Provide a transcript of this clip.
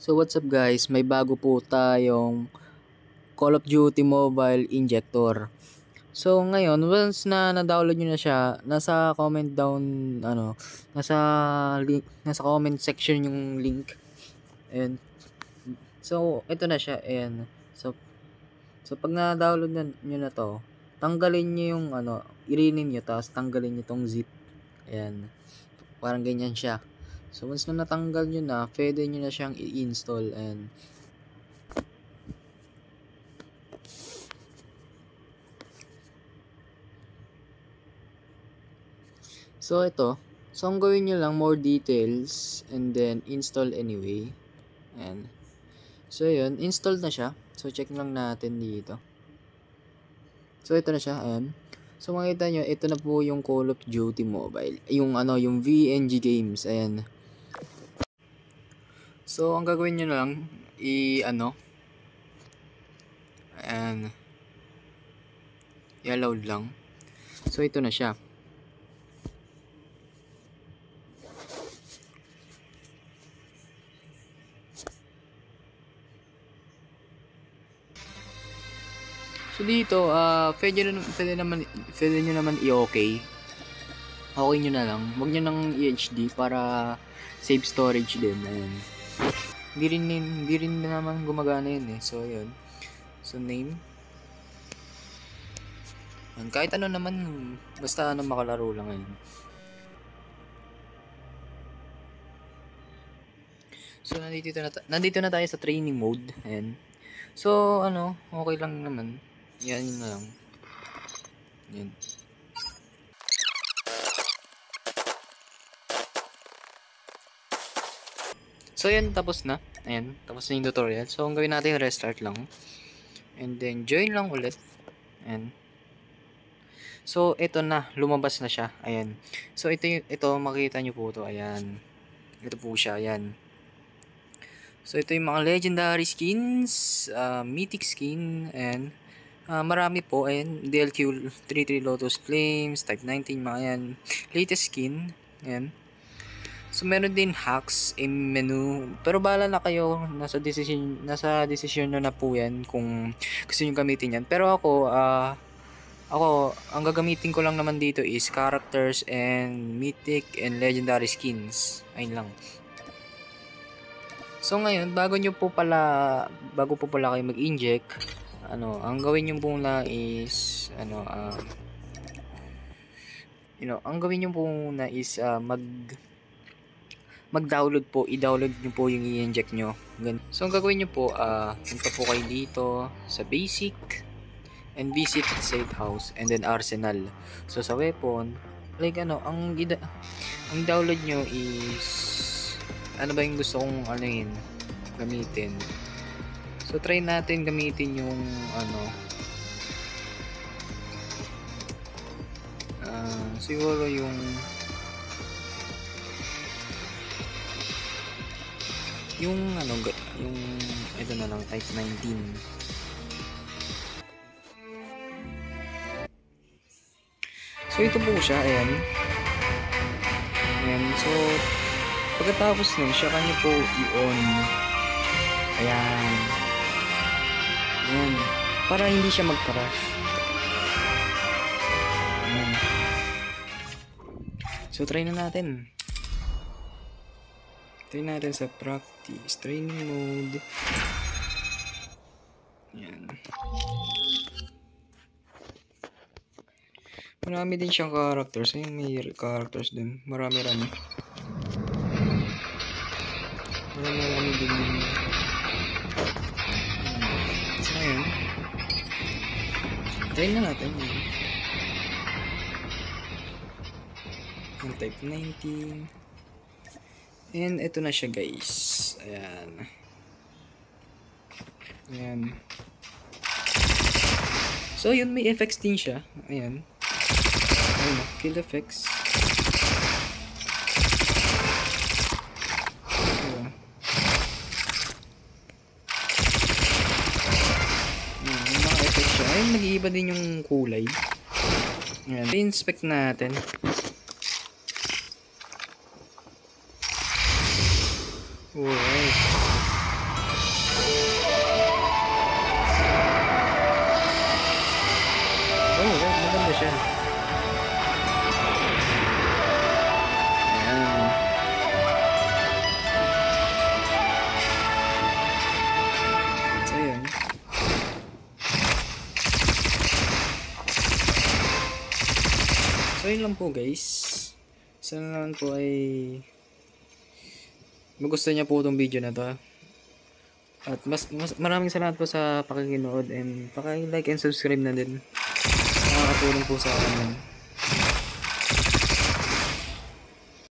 So what's up guys, may bago po tayong Call of Duty Mobile Injector. So ngayon, once na na-download nyo na siya, nasa comment down, nasa comment section yung link. And so ito na siya, ayan. So pag na-download nyo na to, tanggalin nyo yung i-rename nyo, tapos tanggalin nyo tong zip. Ayan, parang ganyan siya. So once na natanggal nyo na, pwede nyo na siyang i-install. And so ito, so ang gawin nyo lang, more details, and then install anyway. And so yun, installed na siya. So check lang natin dito. So ito na siya, ayan. So makita nyo, ito na po yung Call of Duty Mobile, yung VNG games, ayan. So ang gagawin nyo na lang, ayan, i-load lang. So ito na siya. So dito, pwede nyo naman i-okay. Okay nyo na lang. Huwag nyo nang i-HD para save storage din. Ayan. Hindi rin naman gumagana yun eh. So yun. So name. Ayan. Kahit ano naman, basta makalaro lang ngayon. So nandito na tayo sa training mode. Ayan. So okay lang naman. Yan yun na lang. Yan. So yan, tapos na. Ayan, tapos na yung tutorial. So ang gawin natin, restart lang. And then join lang ulit. Ayan. So ito na, lumabas na siya. Ayan. So ito makita nyo po to. Ayan. Ito po siya. Ayan. So ito yung mga legendary skins, mythic skin, and marami po. Ayan, DLQ 33 Lotus Flames, Type 19, mga yan. Latest skin. Ayan. So meron din hacks, menu. Pero bahala na kayo, nasa decision na po yan kung gusto niyo gamitin yan. Pero ako ang gagamitin ko lang naman dito is characters and mythic and legendary skins. Ayun lang. So ngayon, bago po pala kayo mag-inject, ang gawin nyo muna is mag-download po, i-download nyo po yung i-inject nyo. So ang gagawin nyo po, punta po kayo dito sa basic and visit safe house and then arsenal. So sa weapon, like ang download nyo is ano ba yung gusto kong gamitin. So try natin gamitin yung siguro yung ito na lang, Type 19. So ito po siya, ayan. So pagkatapos nun, siya kanya po i-on. Ayan. Ayan. Para hindi siya mag-crash. Ayan. So try na natin. Try natin sa practice. Training mode. Ayan. Marami din siyang characters. Ayan, may characters din. Marami din. So ayan. Try na natin. Yung Type 19. And ito na siya guys. Ayan. Ayan. So yun, may effects din siya. Ayan. Ayan, kill effects. Ayan. Ayan, yung mga effects siya. Ayan, nag-iiba din yung kulay. Ayan, i-inspect natin. Alright. So yun lang po guys. Sana naman po ay magustuhan niya po itong video na to. At maraming salamat po sa pakikinood and paki-like and subscribe na din. Nakakatulong po sa akin yun.